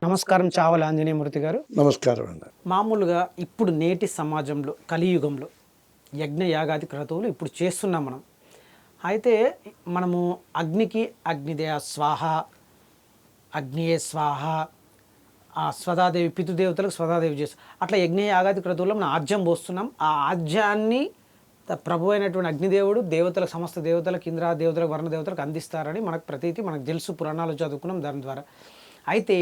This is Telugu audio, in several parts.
నమస్కారం చావల ఆంజనేయమూర్తి గారు. నమస్కారం అండి. మామూలుగా ఇప్పుడు నేటి సమాజంలో కలియుగంలో యజ్ఞ యాగాది క్రతువులు ఇప్పుడు చేస్తున్నాం మనం. అయితే మనము అగ్నికి అగ్నిదేయ స్వాహ, అగ్నియే స్వాహ, ఆ స్వదాదేవి పితృదేవతలకు స్వదాదేవి చేస్తాం. అట్లా యజ్ఞ యాగాది క్రతువుల్లో మనం ఆజ్యం పోస్తున్నాం. ఆ ఆజ్యాన్ని ప్రభు అయినటువంటి అగ్నిదేవుడు దేవతలకు, సమస్త దేవతలకు, ఇంద్ర దేవతలకు, వర్ణ దేవతలకు అందిస్తారని మనకు ప్రతీతి మనకు తెలుసు, పురాణాలు చదువుకున్నాం దాని ద్వారా. అయితే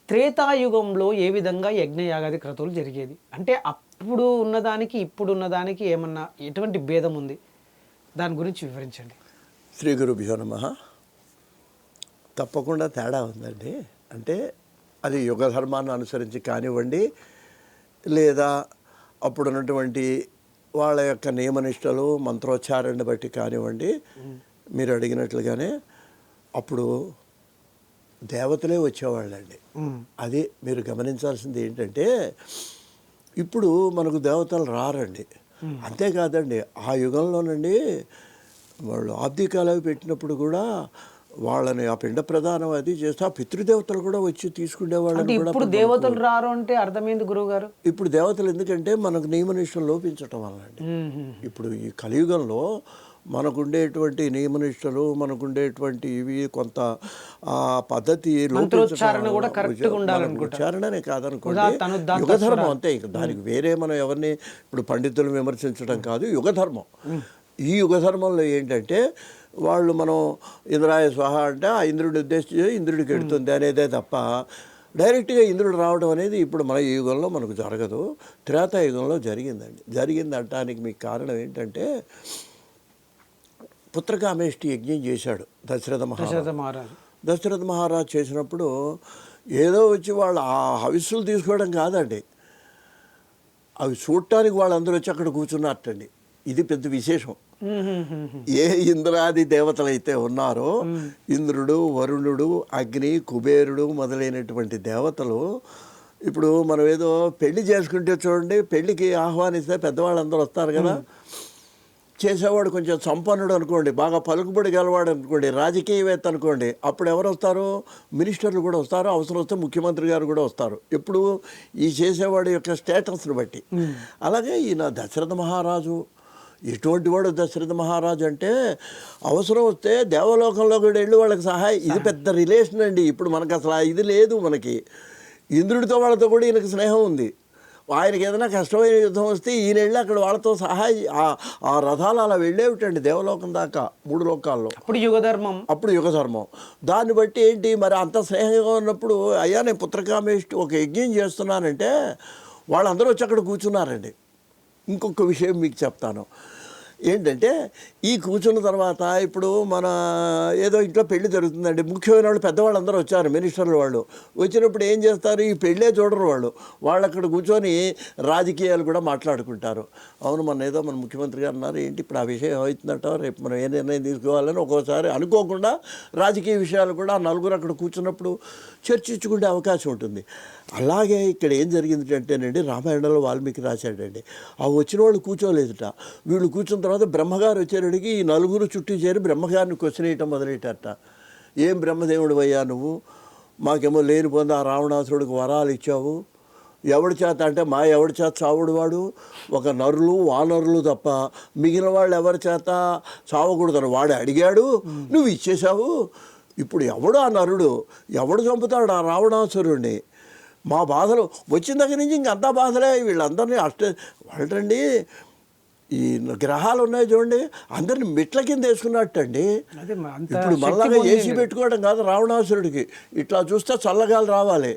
త్రేతాయుగంలో ఏ విధంగా యజ్ఞయాగాది క్రతువులు జరిగేది అంటే అప్పుడు ఉన్నదానికి ఇప్పుడు ఉన్నదానికి ఏమన్నా ఎటువంటి భేదం ఉంది, దాని గురించి వివరించండి. శ్రీ గురుభ్యో నమః. తప్పకుండా తేడా ఉందండి. అంటే అది యుగ ధర్మాన్ని అనుసరించి కానివ్వండి, లేదా అప్పుడున్నటువంటి వాళ్ళ యొక్క నియమనిష్టలు మంత్రోచ్చారణని బట్టి కానివ్వండి. మీరు అడిగినట్లుగానే అప్పుడు దేవతలే వచ్చేవాళ్ళండి. అది మీరు గమనించాల్సింది ఏంటంటే ఇప్పుడు మనకు దేవతలు రారండి. అంతేకాదండి, ఆ యుగంలోనండి వాళ్ళు ఆబ్దికాలవి పెట్టినప్పుడు కూడా వాళ్ళని ఆ పిండ ప్రదానం అది చేస్తే ఆ పితృదేవతలు కూడా వచ్చి తీసుకునేవాళ్ళని కూడా. ఇప్పుడు దేవతలు రారు అంటే అర్థమైంది గురువు గారు. ఇప్పుడు దేవతలు ఎందుకంటే మనకు నియమనిష్టం లోపించటం వల్ల అండి. ఇప్పుడు ఈ కలియుగంలో మనకుండేటువంటి నియమనిష్టలు, మనకుండేటువంటి ఇవి కొంత ఆ పద్ధతి ఉచ్చారణనే కాదనుకోండి, యుగధర్మం అంతే. ఇక దానికి వేరే మనం ఎవరిని ఇప్పుడు పండితులు విమర్శించడం కాదు, యుగధర్మం. ఈ యుగధర్మంలో ఏంటంటే వాళ్ళు మనం ఇంద్రాయ స్వాహ అంటే ఆ ఇంద్రుడిని ఉద్దేశించి ఇంద్రుడికి ఎడుతుంది అనేదే తప్ప డైరెక్ట్గా ఇంద్రుడు రావడం అనేది ఇప్పుడు మన ఈ యుగంలో మనకు జరగదు. త్రేతాయుగంలో జరిగిందండి. జరిగింది అంటానికి మీకు కారణం ఏంటంటే పుత్రకామేష్టి యజ్ఞం చేశాడు దశరథ మహారాజు. దశరథ మహారాజు చేసినప్పుడు ఏదో వచ్చి వాళ్ళు ఆ హవిస్సులు తీసుకోవడం కాదండి, అవి చూడటానికి వాళ్ళందరూ వచ్చి అక్కడ కూర్చున్నట్టండి. ఇది పెద్ద విశేషం. ఏ ఇంద్రాది దేవతలు అయితే ఉన్నారో, ఇంద్రుడు, వరుణుడు, అగ్ని, కుబేరుడు మొదలైనటువంటి దేవతలు, ఇప్పుడు మనం ఏదో పెళ్లి చేసుకుంటే చూడండి, పెళ్లికి ఆహ్వానిస్తే పెద్దవాళ్ళందరూ వస్తారు కదా. చేసేవాడు కొంచెం సంపన్నుడు అనుకోండి, బాగా పలుకుబడి గలవాడు అనుకోండి, రాజకీయవేత్త అనుకోండి, అప్పుడు ఎవరు వస్తారు? మినిస్టర్లు కూడా వస్తారు, అవసరం వస్తే ముఖ్యమంత్రి గారు కూడా వస్తారు. ఎప్పుడు ఈ చేసేవాడి యొక్క స్టేటస్ని బట్టి. అలాగే ఈయన దశరథ మహారాజు ఎటువంటి వాడు దశరథ మహారాజు అంటే అవసరం వస్తే దేవలోకంలో కూడా వెళ్ళి వాళ్ళకి సహాయం. ఇది పెద్ద రిలేషన్ అండి. ఇప్పుడు మనకు అసలు ఇది లేదు. మనకి ఇంద్రుడితో వాళ్ళతో కూడా ఈయనకి స్నేహం ఉంది. ఆయనకి ఏదైనా కష్టమైన యుద్ధం వస్తే ఈయన వెళ్ళి అక్కడ వాళ్ళతో సహాయం, ఆ రథాలు అలా వెళ్ళేవిటండి దేవలోకం దాకా, 3 లోకాల్లో. అప్పుడు యుగధర్మం. దాన్ని బట్టి ఏంటి మరి అంత స్నేహంగా ఉన్నప్పుడు, అయ్యా నేను పుత్రకామేష్టి ఒక యజ్ఞం చేస్తున్నానంటే వాళ్ళందరూ వచ్చి అక్కడ కూర్చున్నారండి. ఇంకొక విషయం మీకు చెప్తాను ఏంటంటే, ఈ కూర్చున్న తర్వాత ఇప్పుడు మన ఏదో ఇంట్లో పెళ్లి జరుగుతుందండి, ముఖ్యమైన వాళ్ళు పెద్దవాళ్ళందరూ వచ్చారు, మినిస్టర్లు వాళ్ళు వచ్చినప్పుడు ఏం చేస్తారు? ఈ పెళ్ళే చూడరు వాళ్ళు అక్కడ కూర్చొని రాజకీయాలు కూడా మాట్లాడుకుంటారు. అవును, మన ఏదో మన ముఖ్యమంత్రి గారు అన్నారు, ఏంటి ఇప్పుడు ఆ విషయం అవుతుందట, రేపు మనం ఏ నిర్ణయం తీసుకోవాలని ఒక్కోసారి అనుకోకుండా రాజకీయ విషయాలు కూడా నలుగురు అక్కడ కూర్చున్నప్పుడు చర్చించుకునే అవకాశం ఉంటుంది. అలాగే ఇక్కడ ఏం జరిగింది అంటేనండి, రామాయణంలో వాల్మీకి రాశాడండి, ఆ వచ్చిన వాళ్ళు కూర్చోలేదుట. వీళ్ళు కూర్చున్న తర్వాత బ్రహ్మగారు వచ్చేటికి ఈ నలుగురు చుట్టూ చేరి బ్రహ్మగారిని క్వశ్చన్ వేయటం మొదలెట్టారట. ఏం బ్రహ్మదేవుడు అయ్యా నువ్వు, మాకేమో లేని పొంది ఆ రావణాసురుడికి వరాలు ఇచ్చావు, ఎవడి చేత అంటే మా ఎవడి చేత చావుడు వాడు, ఒక నరులు వానరులు తప్ప మిగిలిన వాళ్ళు ఎవరి చేత చావకూడదని వాడు అడిగాడు, నువ్వు ఇచ్చేశావు. ఇప్పుడు ఎవడు ఆ నరుడు, ఎవడు చంపుతాడు ఆ రావణాసురుడిని? మా బాధలు వచ్చిన దగ్గర నుంచి ఇంకంతా బాధలే. వీళ్ళందరినీ వాళ్ళండి ఈ గ్రహాలు ఉన్నాయి చూడండి, అందరిని మెట్ల కింద వేసుకున్నట్టండి. ఇప్పుడు మళ్ళాగా ఏసీ పెట్టుకోవడం కాదు రావణాసురుడికి, ఇట్లా చూస్తే చల్లగాలు రావాలి,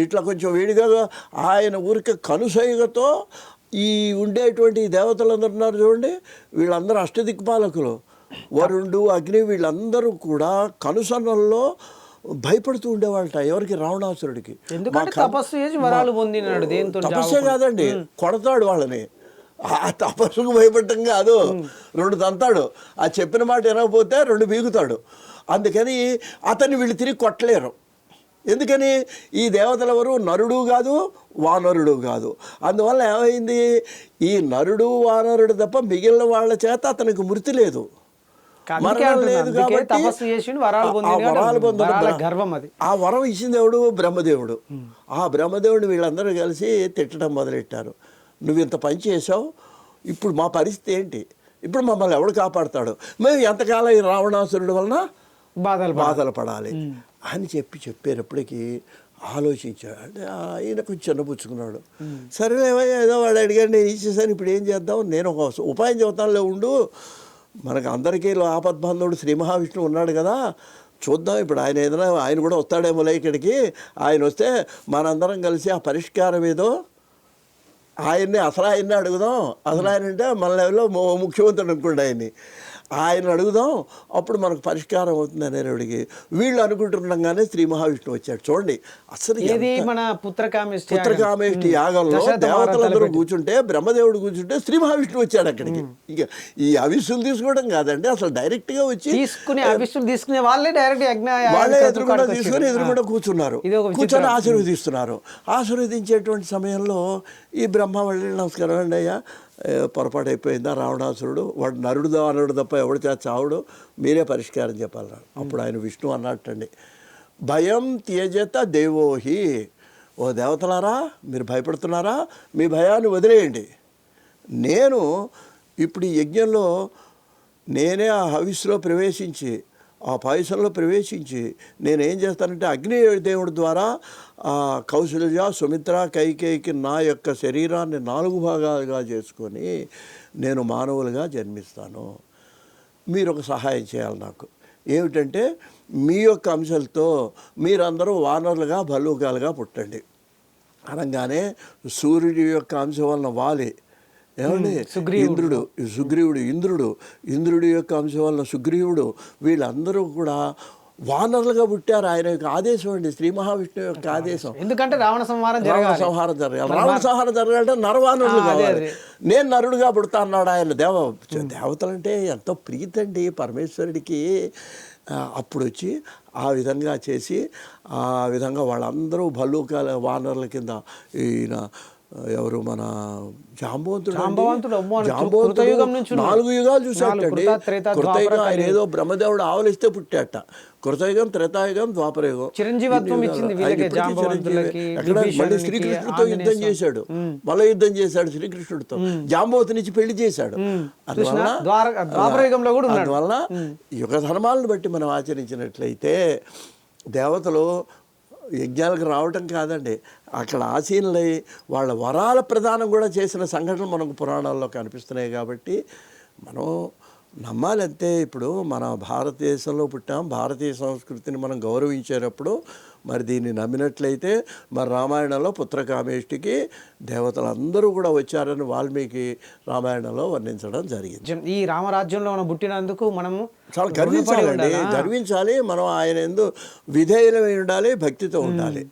ఇట్లా కొంచెం వేడిగా. ఆయన ఊరికి కనుసైగతో ఈ ఉండేటువంటి దేవతలందరూ ఉన్నారు చూడండి, వీళ్ళందరూ అష్టదిక్పాలకులు, వరుణుడు, అగ్ని, వీళ్ళందరూ కూడా కనుసన్నల్లో భయపడుతూ ఉండేవాళ్ళట. ఎవరికి? రావణాసురుడికి. తపస్సే కాదండి, కొడతాడు వాళ్ళని. ఆ తపస్సుకు భయపడటం కాదు, 2 తంతాడు, ఆ చెప్పిన మాట వినకపోతే 2 బీగుతాడు. అందుకని అతన్ని వీళ్ళు తిరిగి కొట్టలేరు. ఎందుకని? ఈ దేవతలు ఎవరు? నరుడు కాదు, వానరుడు కాదు. అందువల్ల ఏమైంది, ఈ నరుడు వానరుడు తప్ప మిగిలిన వాళ్ళ చేత అతనికి మృతి లేదు. అందుకే మరణం అంటున్నా, లేదు అందుకే కాబట్టి తపస్సు చేసిండు, వరాలు ఆ పొందిండు కాబట్టి వరాలు పొందడం వరాల గర్వం అది. ఆ వరం ఇచ్చింది ఎవడు? బ్రహ్మదేవుడు. ఆ బ్రహ్మదేవుడు వీళ్ళందరూ కలిసి తిట్టడం మొదలెట్టారు. నువ్వు ఇంత పని చేసావు, ఇప్పుడు మా పరిస్థితి ఏంటి? ఇప్పుడు మమ్మల్ని ఎవడు కాపాడుతాడు? మేము ఎంతకాలం ఈ రావణాసురుడి వలన బాధలు పడాలి అని చెప్పేటప్పటికి ఆలోచించాడు. అంటే ఆయన కొంచెం చిన్నపుచ్చుకున్నాడు. సరే ఏదో వాడు అడిగాడు, నేను ఇచ్చేసాను, ఇప్పుడు ఏం చేద్దాం, నేను ఒక ఉపాయం చెబుతానులే ఉండు, మనకు అందరికీ ఆపద్బాంధవుడు శ్రీ మహావిష్ణువు ఉన్నాడు కదా, చూద్దాం ఇప్పుడు ఆయన ఏదైనా ఆయన కూడా వస్తాడేమో ఇక్కడికి. ఆయన వస్తే మనందరం కలిసి ఆ పరిష్కారం ఏదో ఆయన్ని అడుగుదాం. అసలు ఆయన అంటే మన లెవెల్లో ముఖ్యమంత్రి అనుకోండి, ఆయన అడుగుదాం, అప్పుడు మనకు పరిష్కారం అవుతుంది అనేవాడికి వీళ్ళు అనుకుంటుండగానే శ్రీ మహావిష్ణువు వచ్చాడు. చూడండి అసలు మన పుత్రకామేష్టి యాగంలో దేవతలందరూ కూర్చుంటే, బ్రహ్మదేవుడు కూర్చుంటే శ్రీ మహావిష్ణువు వచ్చాడు అక్కడికి. ఇక ఈ అవిస్సులు తీసుకోవడం కాదండి, అసలు డైరెక్ట్గా వచ్చి తీసుకునే వాళ్ళే డైరెక్ట్ వాళ్ళే ఎదురుకుండా కూర్చున్నారు, కూర్చొని ఆశీర్వదిస్తున్నారు. ఆశీర్వదించేటువంటి సమయంలో ఈ బ్రహ్మ వెళ్ళి, నమస్కారం అండి అయ్యా, పొరపాటు అయిపోయిందా, రావణాసురుడు వాడు నరుడుదా అనడు తప్ప ఎవడు చావుడు, మీరే పరిష్కారం చెప్పాలన్నాడు. అప్పుడు ఆయన విష్ణు అన్నట్టండి, భయం త్యజత దేవోహి, ఓ దేవతలారా మీరు భయపడుతున్నారా, మీ భయాన్ని వదిలేయండి. నేను ఇప్పుడు ఈ యజ్ఞంలో నేనే ఆ హవిస్సులో ప్రవేశించి, ఆ పాయసంలో ప్రవేశించి నేనేం చేస్తానంటే అగ్ని దేవుడి ద్వారా కౌశల్య, సుమిత్ర, కైకేయికి నా యొక్క శరీరాన్ని 4 భాగాలుగా చేసుకొని నేను మానవులుగా జన్మిస్తాను. మీరు ఒక సహాయం చేయాలి నాకు. ఏమిటంటే మీ యొక్క అంశాలతో మీరందరూ వానరులుగా భల్లూకాలుగా పుట్టండి అనగానే సూర్యుడి యొక్క అంశం వలన వాలి, ఏమండి సుగ్రీవుడు ఇంద్రుడి యొక్క అంశం వల్ల సుగ్రీవుడు, వీళ్ళందరూ కూడా వానరులుగా పుట్టారు. ఆయన యొక్క ఆదేశం అండి, శ్రీ మహావిష్ణువు యొక్క ఆదేశం. ఎందుకంటే రావణ సంహారం జరగాలి, రావణ సంహారం జరగాలంటే నరవానరులు కావాలి. నేను నరుడుగా పుడతా అన్నాడు ఆయన. దేవతలంటే ఎంతో ప్రీతండి పరమేశ్వరుడికి. అప్పుడు వచ్చి ఆ విధంగా చేసి ఆ విధంగా వాళ్ళందరూ భల్లూకాల వానరుల కింద, ఈయన ఎవరు మన జాంబవంతుడు 4 యుగాలు చూసాడండి. కృతయుగం ఆయన ఏదో బ్రహ్మదేవుడు ఆవలిస్తే పుట్టాట. కృతయుగం, త్రేతాయుగం, ద్వాపరయుగం. ఎక్కడ మళ్ళీ శ్రీకృష్ణుడితో యుద్ధం చేశాడు, మళ్ళీ యుద్ధం చేశాడు శ్రీకృష్ణుడితో, జాంబవతి నుంచి పెళ్లి చేశాడు. అందువల్ల యుగ ధర్మాలను బట్టి మనం ఆచరించినట్లయితే దేవతలు యజ్ఞాలకు రావటం కాదండి, అక్కడ ఆసీనులై వాళ్ళ వరాల ప్రదానం కూడా చేసిన సంఘటనలు మనకు పురాణాల్లో కనిపిస్తున్నాయి. కాబట్టి మనం నమ్మాలంటే, ఇప్పుడు మన భారతదేశంలో పుట్టాం, భారతీయ సంస్కృతిని మనం గౌరవించేటప్పుడు మరి దీన్ని నమ్మినట్లయితే మరి రామాయణంలో పుత్రకామేష్టికి దేవతలందరూ కూడా వచ్చారని వాల్మీకి రామాయణంలో వర్ణించడం జరిగింది. ఈ రామరాజ్యంలో మనం పుట్టినందుకు మనము చాలా గర్వించాలి. మనం ఆయన యందు విధేయులమై ఉండాలి, భక్తితో ఉండాలి.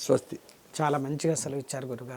స్వస్తి. చాలా మంచిగా సెలవు ఇచ్చారు గురుగారు.